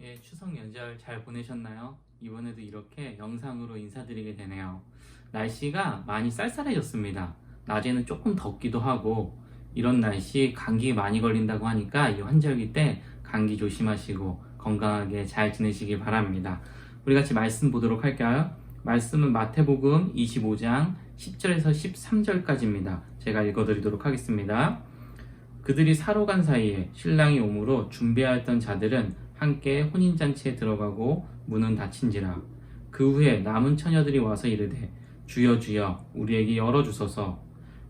예, 추석 연절 잘 보내셨나요? 이번에도 이렇게 영상으로 인사드리게 되네요. 날씨가 많이 쌀쌀해졌습니다. 낮에는 조금 덥기도 하고, 이런 날씨 감기 많이 걸린다고 하니까 이 환절기 때 감기 조심하시고 건강하게 잘 지내시기 바랍니다. 우리 같이 말씀 보도록 할까요? 말씀은 마태복음 25장 10절에서 13절까지입니다. 제가 읽어드리도록 하겠습니다. 그들이 사러 간 사이에 신랑이 오므로 준비하였던 자들은 함께 혼인잔치에 들어가고 문은 닫힌지라. 그 후에 남은 처녀들이 와서 이르되 주여 주여 우리에게 열어주소서.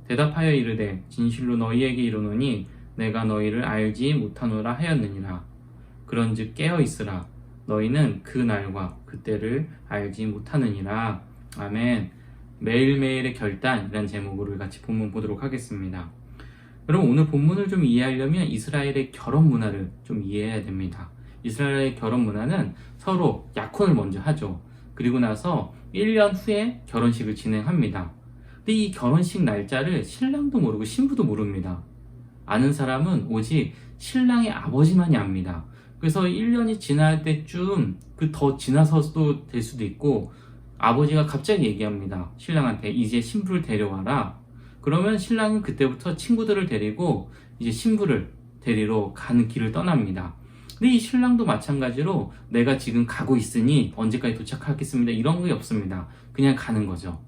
대답하여 이르되 진실로 너희에게 이르노니 내가 너희를 알지 못하노라 하였느니라. 그런즉 깨어 있으라. 너희는 그 날과 그때를 알지 못하느니라. 아멘. 매일매일의 결단이란 제목으로 같이 본문 보도록 하겠습니다. 여러분, 오늘 본문을 좀 이해하려면 이스라엘의 결혼 문화를 좀 이해해야 됩니다. 이스라엘의 결혼 문화는 서로 약혼을 먼저 하죠. 그리고 나서 1년 후에 결혼식을 진행합니다. 근데 이 결혼식 날짜를 신랑도 모르고 신부도 모릅니다. 아는 사람은 오직 신랑의 아버지만이 압니다. 그래서 1년이 지날 때쯤 더 지나서도 될 수도 있고, 아버지가 갑자기 얘기합니다. 신랑한테 이제 신부를 데려와라. 그러면 신랑은 그때부터 친구들을 데리고 이제 신부를 데리러 가는 길을 떠납니다. 근데 이 신랑도 마찬가지로 내가 지금 가고 있으니 언제까지 도착하겠습니다, 이런 게 없습니다. 그냥 가는 거죠.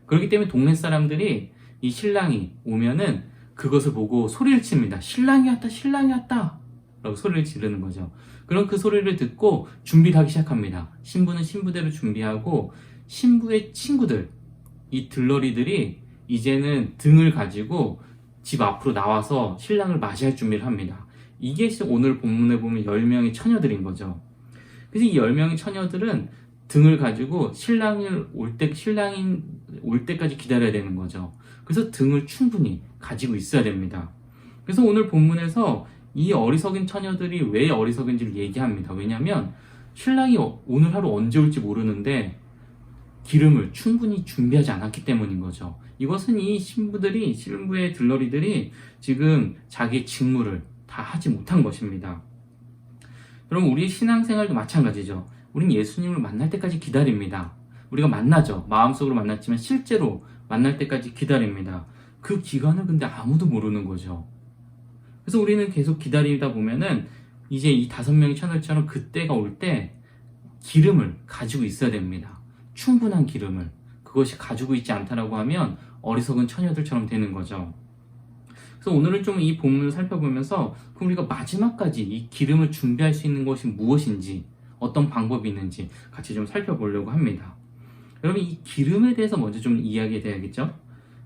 그렇기 때문에 동네 사람들이 이 신랑이 오면은 그것을 보고 소리를 칩니다. 신랑이 왔다, 신랑이 왔다 라고 소리를 지르는 거죠. 그럼 그 소리를 듣고 준비를 하기 시작합니다. 신부는 신부대로 준비하고, 신부의 친구들, 이 들러리들이 이제는 등을 가지고 집 앞으로 나와서 신랑을 맞이할 준비를 합니다. 이게 오늘 본문에 보면 10명의 처녀들인 거죠. 그래서 이 10명의 처녀들은 등을 가지고 신랑이 올 때까지 기다려야 되는 거죠. 그래서 등을 충분히 가지고 있어야 됩니다. 그래서 오늘 본문에서 이 어리석은 처녀들이 왜 어리석은지를 얘기합니다. 왜냐하면 신랑이 오늘 하루 언제 올지 모르는데 기름을 충분히 준비하지 않았기 때문인 거죠. 이것은 이 신부의 들러리들이 지금 자기의 직무를 다 하지 못한 것입니다. 그럼 우리의 신앙생활도 마찬가지죠. 우린 예수님을 만날 때까지 기다립니다. 우리가 만나죠. 마음속으로 만났지만 실제로 만날 때까지 기다립니다. 그 기간을 근데 아무도 모르는 거죠. 그래서 우리는 계속 기다리다 보면은 이제 이 5명의 처녀처럼 그때가 올 때 기름을 가지고 있어야 됩니다. 충분한 기름을. 그것이 가지고 있지 않다라고 하면 어리석은 처녀들처럼 되는 거죠. 그래서 오늘은 좀 이 본문을 살펴보면서 그럼 우리가 마지막까지 이 기름을 준비할 수 있는 것이 무엇인지, 어떤 방법이 있는지 같이 좀 살펴보려고 합니다. 여러분, 이 기름에 대해서 먼저 좀 이야기해야겠죠?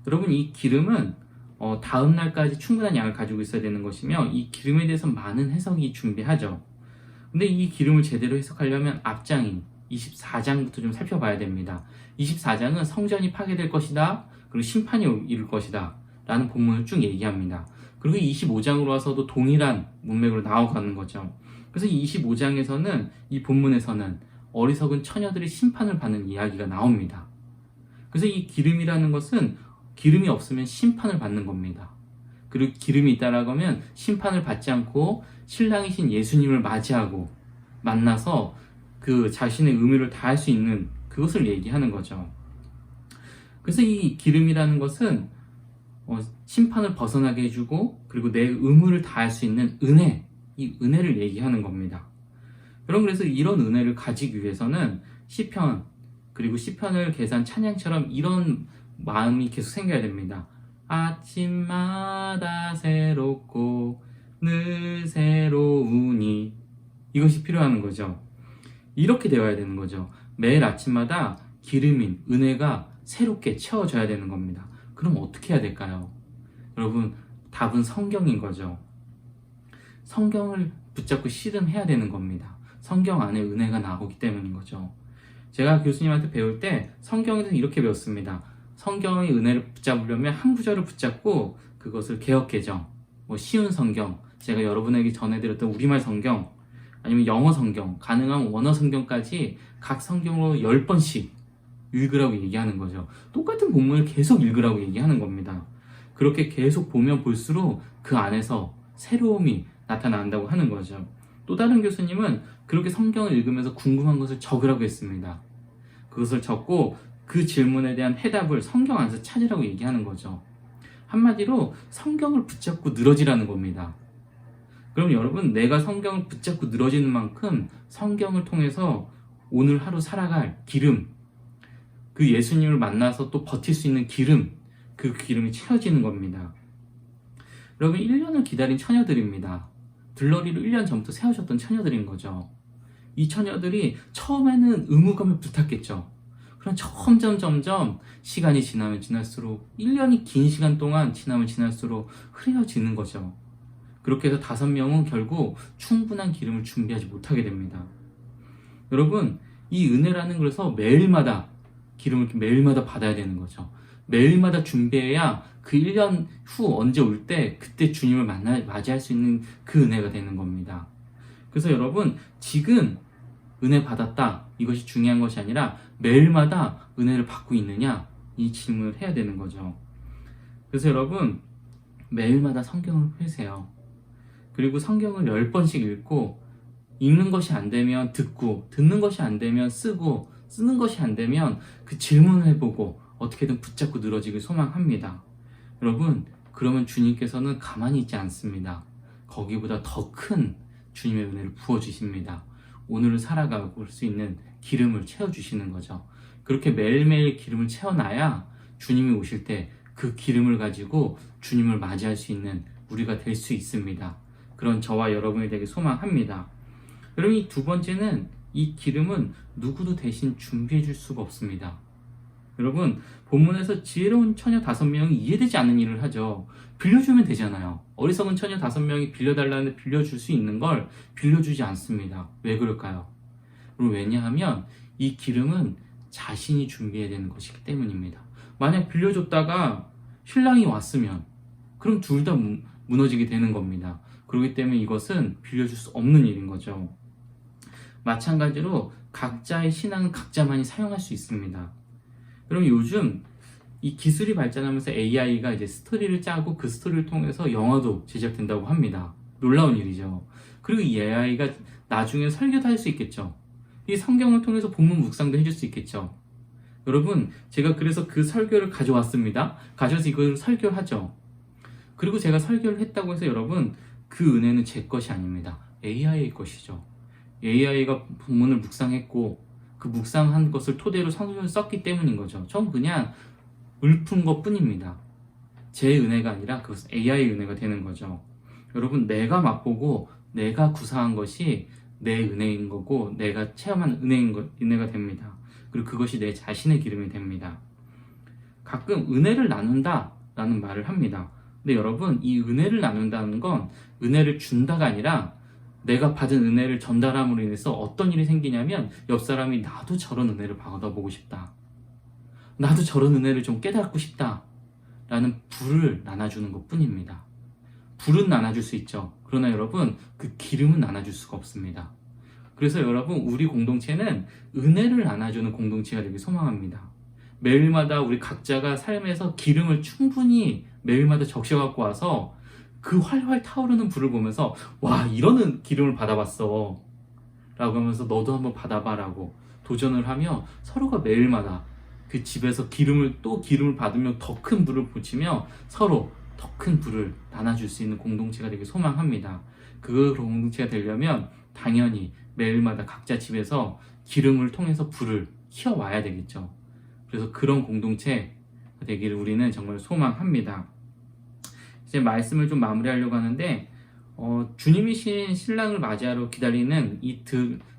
여러분, 이 기름은 다음 날까지 충분한 양을 가지고 있어야 되는 것이며, 이 기름에 대해서 많은 해석이 준비하죠. 근데 이 기름을 제대로 해석하려면 앞장인 24장부터 좀 살펴봐야 됩니다. 24장은 성전이 파괴될 것이다, 그리고 심판이 이룰 것이다 라는 본문을 쭉 얘기합니다. 그리고 25장으로 와서도 동일한 문맥으로 나아가는 거죠. 그래서 25장에서는, 이 본문에서는 어리석은 처녀들이 심판을 받는 이야기가 나옵니다. 그래서 이 기름이라는 것은 기름이 없으면 심판을 받는 겁니다. 그리고 기름이 있다라고 하면 심판을 받지 않고 신랑이신 예수님을 맞이하고 만나서 그 자신의 의무를 다할 수 있는 그것을 얘기하는 거죠. 그래서 이 기름이라는 것은 심판을 벗어나게 해주고, 그리고 내 의무를 다할 수 있는 은혜, 이 은혜를 얘기하는 겁니다. 여러분, 그래서 이런 은혜를 가지기 위해서는 시편, 그리고 시편을 계산 찬양처럼 이런 마음이 계속 생겨야 됩니다. 아침마다 새롭고 늘 새로우니, 이것이 필요한 거죠. 이렇게 되어야 되는 거죠. 매일 아침마다 기름인 은혜가 새롭게 채워져야 되는 겁니다. 그럼 어떻게 해야 될까요? 여러분, 답은 성경인 거죠. 성경을 붙잡고 씨름해야 되는 겁니다. 성경 안에 은혜가 나오기 때문인 거죠. 제가 교수님한테 배울 때 성경에서 이렇게 배웠습니다. 성경의 은혜를 붙잡으려면 한 구절을 붙잡고 그것을 개역개정, 쉬운 성경, 제가 여러분에게 전해드렸던 우리말 성경, 아니면 영어 성경, 가능한 원어 성경까지 각 성경으로 10번씩 읽으라고 얘기하는 거죠. 똑같은 본문을 계속 읽으라고 얘기하는 겁니다. 그렇게 계속 보면 볼수록 그 안에서 새로움이 나타난다고 하는 거죠. 또 다른 교수님은 그렇게 성경을 읽으면서 궁금한 것을 적으라고 했습니다. 그것을 적고 그 질문에 대한 해답을 성경 안에서 찾으라고 얘기하는 거죠. 한마디로 성경을 붙잡고 늘어지라는 겁니다. 그럼 여러분, 내가 성경을 붙잡고 늘어지는 만큼 성경을 통해서 오늘 하루 살아갈 기름, 그 예수님을 만나서 또 버틸 수 있는 기름, 그 기름이 채워지는 겁니다. 여러분, 1년을 기다린 처녀들입니다. 들러리로 1년 전부터 세워졌던 처녀들인 거죠. 이 처녀들이 처음에는 의무감을 불탔겠죠. 그럼 점점 시간이 지나면 지날수록 1년이 긴 시간 동안 지나면 지날수록 흐려지는 거죠. 그렇게 해서 5명은 결국 충분한 기름을 준비하지 못하게 됩니다. 여러분, 이 은혜라는 그래서 매일마다 기름을 매일마다 받아야 되는 거죠. 매일마다 준비해야 그 1년 후 언제 올 때 그때 주님을 맞이할 수 있는 그 은혜가 되는 겁니다. 그래서 여러분, 지금 은혜 받았다, 이것이 중요한 것이 아니라 매일마다 은혜를 받고 있느냐, 이 질문을 해야 되는 거죠. 그래서 여러분, 매일마다 성경을 펴세요. 그리고 성경을 10번씩 읽고, 읽는 것이 안 되면 듣고, 듣는 것이 안 되면 쓰고, 쓰는 것이 안 되면 그 질문을 해보고 어떻게든 붙잡고 늘어지길 소망합니다. 여러분, 그러면 주님께서는 가만히 있지 않습니다. 거기보다 더 큰 주님의 은혜를 부어주십니다. 오늘을 살아갈 수 있는 기름을 채워주시는 거죠. 그렇게 매일매일 기름을 채워놔야 주님이 오실 때 그 기름을 가지고 주님을 맞이할 수 있는 우리가 될 수 있습니다. 그런 저와 여러분이 되길 소망합니다. 여러분, 이 두 번째는, 이 기름은 누구도 대신 준비해 줄 수가 없습니다. 여러분, 본문에서 지혜로운 처녀 5명이 이해되지 않는 일을 하죠. 빌려주면 되잖아요. 어리석은 처녀 5명이 빌려달라는데 빌려줄 수 있는 걸 빌려주지 않습니다. 왜 그럴까요? 왜냐하면 이 기름은 자신이 준비해야 되는 것이기 때문입니다. 만약 빌려줬다가 신랑이 왔으면 그럼 둘 다 무너지게 되는 겁니다. 그렇기 때문에 이것은 빌려줄 수 없는 일인 거죠. 마찬가지로 각자의 신앙은 각자만이 사용할 수 있습니다. 그럼 요즘 이 기술이 발전하면서 AI가 이제 스토리를 짜고 그 스토리를 통해서 영화도 제작된다고 합니다. 놀라운 일이죠. 그리고 이 AI가 나중에 설교도 할 수 있겠죠. 이 성경을 통해서 본문 묵상도 해줄 수 있겠죠. 여러분, 제가 그래서 그 설교를 가져왔습니다. 가져와서 이걸 설교하죠. 그리고 제가 설교를 했다고 해서 여러분, 그 은혜는 제 것이 아닙니다. AI의 것이죠. AI가 본문을 묵상했고 그 묵상한 것을 토대로 성경을 썼기 때문인 거죠. 전 그냥 읊은 것 뿐입니다. 제 은혜가 아니라 그것은 AI의 은혜가 되는 거죠. 여러분, 내가 맛보고 내가 구사한 것이 내 은혜인 거고 내가 체험한 은혜가 됩니다. 그리고 그것이 내 자신의 기름이 됩니다. 가끔 은혜를 나눈다 라는 말을 합니다. 근데 여러분, 이 은혜를 나눈다는 건 은혜를 준다가 아니라 내가 받은 은혜를 전달함으로 인해서 어떤 일이 생기냐면 옆 사람이 나도 저런 은혜를 받아보고 싶다, 나도 저런 은혜를 좀 깨닫고 싶다 라는 불을 나눠주는 것 뿐입니다. 불은 나눠줄 수 있죠. 그러나 여러분, 그 기름은 나눠줄 수가 없습니다. 그래서 여러분, 우리 공동체는 은혜를 나눠주는 공동체가 되길 소망합니다. 매일마다 우리 각자가 삶에서 기름을 충분히 매일마다 적셔갖고 와서 그 활활 타오르는 불을 보면서 와, 이런 기름을 받아봤어 라고 하면서 너도 한번 받아봐 라고 도전을 하며 서로가 매일마다 그 집에서 기름을 받으며 더 큰 불을 붙이며 서로 더 큰 불을 나눠줄 수 있는 공동체가 되길 소망합니다. 그 공동체가 되려면 당연히 매일마다 각자 집에서 기름을 통해서 불을 키워와야 되겠죠. 그래서 그런 공동체가 되기를 우리는 정말 소망합니다. 이제 말씀을 좀 마무리하려고 하는데, 주님이신 신랑을 맞이하러 기다리는 이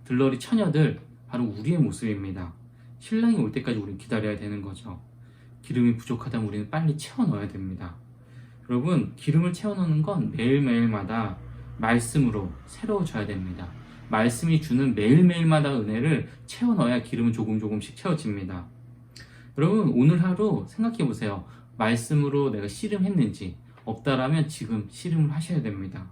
들러리 처녀들, 바로 우리의 모습입니다. 신랑이 올 때까지 우리는 기다려야 되는 거죠. 기름이 부족하다면 우리는 빨리 채워 넣어야 됩니다. 여러분, 기름을 채워 넣는 건 매일매일마다 말씀으로 새로워져야 됩니다. 말씀이 주는 매일매일마다 은혜를 채워 넣어야 기름은 조금씩 채워집니다. 여러분, 오늘 하루 생각해 보세요. 말씀으로 내가 씨름했는지, 없다라면 지금 씨름을 하셔야 됩니다.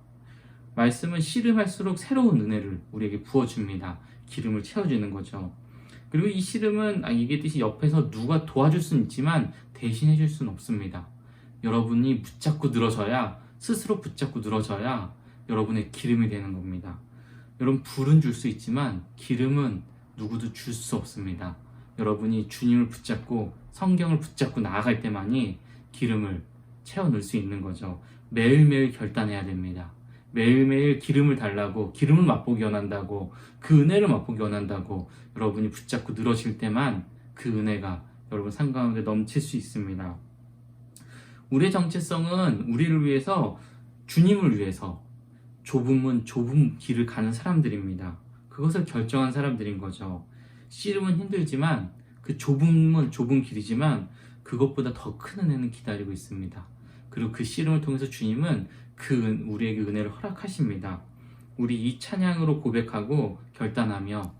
말씀은 씨름할수록 새로운 은혜를 우리에게 부어줍니다. 기름을 채워주는 거죠. 그리고 이 씨름은 얘기했듯이 옆에서 누가 도와줄 수는 있지만 대신해 줄 수는 없습니다. 여러분이 스스로 붙잡고 늘어져야 여러분의 기름이 되는 겁니다. 여러분, 불은 줄 수 있지만 기름은 누구도 줄 수 없습니다. 여러분이 주님을 붙잡고 성경을 붙잡고 나아갈 때만이 기름을 채워 넣을 수 있는 거죠. 매일매일 결단해야 됩니다. 매일매일 기름을 달라고, 기름을 맛보기 원한다고, 그 은혜를 맛보기 원한다고 여러분이 붙잡고 늘어질 때만 그 은혜가 여러분 삶 가운데 넘칠 수 있습니다. 우리의 정체성은 우리를 위해서, 주님을 위해서 좁은 문, 좁은 길을 가는 사람들입니다. 그것을 결정한 사람들인 거죠. 씨름은 힘들지만, 그 좁은 문, 좁은 길이지만 그것보다 더 큰 은혜는 기다리고 있습니다. 그리고 그 씨름을 통해서 주님은 우리에게 은혜를 허락하십니다. 우리 이 찬양으로 고백하고 결단하며,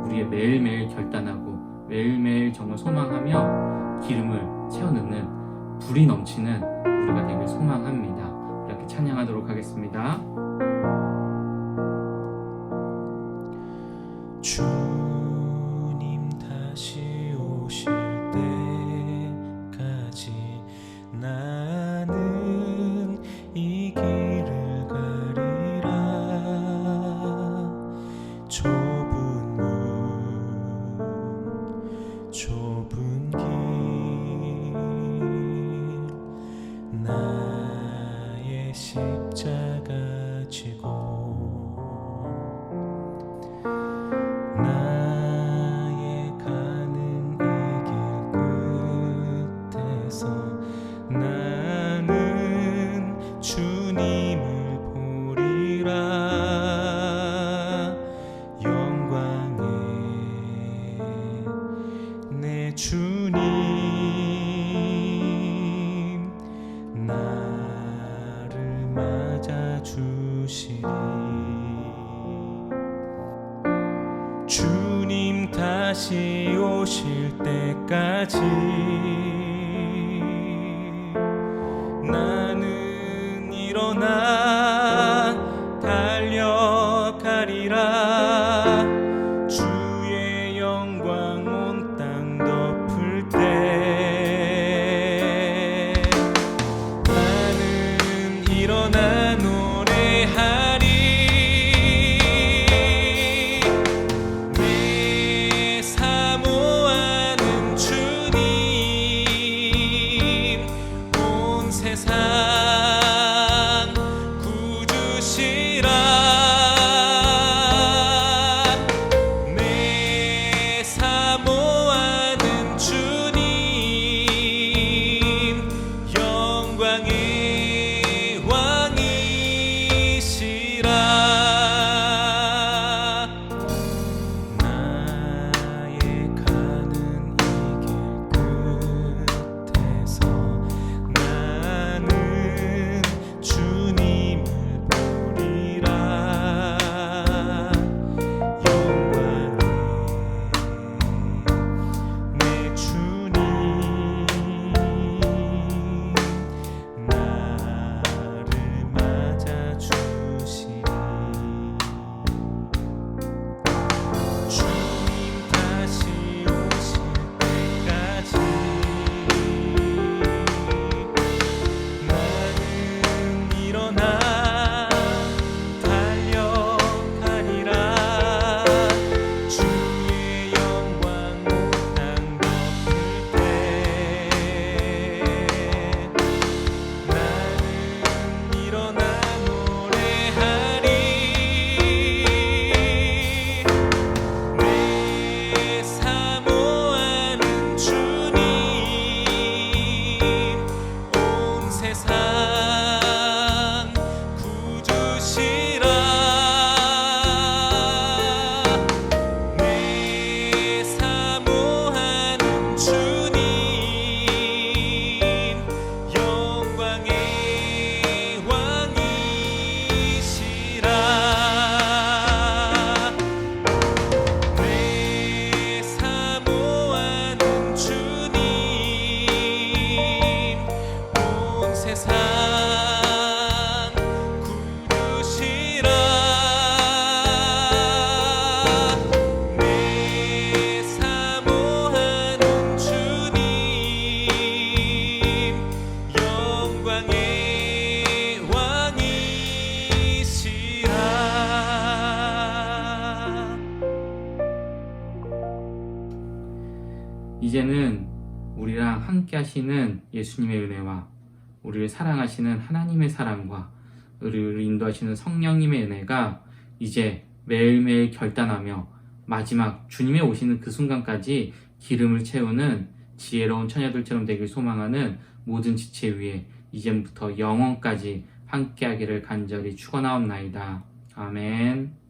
우리의 매일매일 결단하고 매일매일 정말 소망하며 기름을 채워넣는 불이 넘치는 우리가 되길 소망합니다. 이렇게 찬양하도록 하겠습니다. 주님 다시 오실 때까지 나는 이 길을 가리라. 좁은 문, 좁은 길, 나의 십자가 지고 나의 가는 이 길 끝에서 나는 주님을 보리라. 영광의 내 주님, 나를 맞아주시리. 주님 다시 오실 때까지 나는 일어나 달려가리라. 주의 영광 온 땅 덮을 때 나는 일어나 노래하리. 세상 이제는 우리랑 함께 하시는 예수님의 은혜와 우리를 사랑하시는 하나님의 사랑과 우리를 인도하시는 성령님의 은혜가 이제 매일매일 결단하며 마지막 주님의 오시는 그 순간까지 기름을 채우는 지혜로운 처녀들처럼 되길 소망하는 모든 지체 위에 이제부터 영원까지 함께하기를 간절히 축원하옵나이다. 아멘.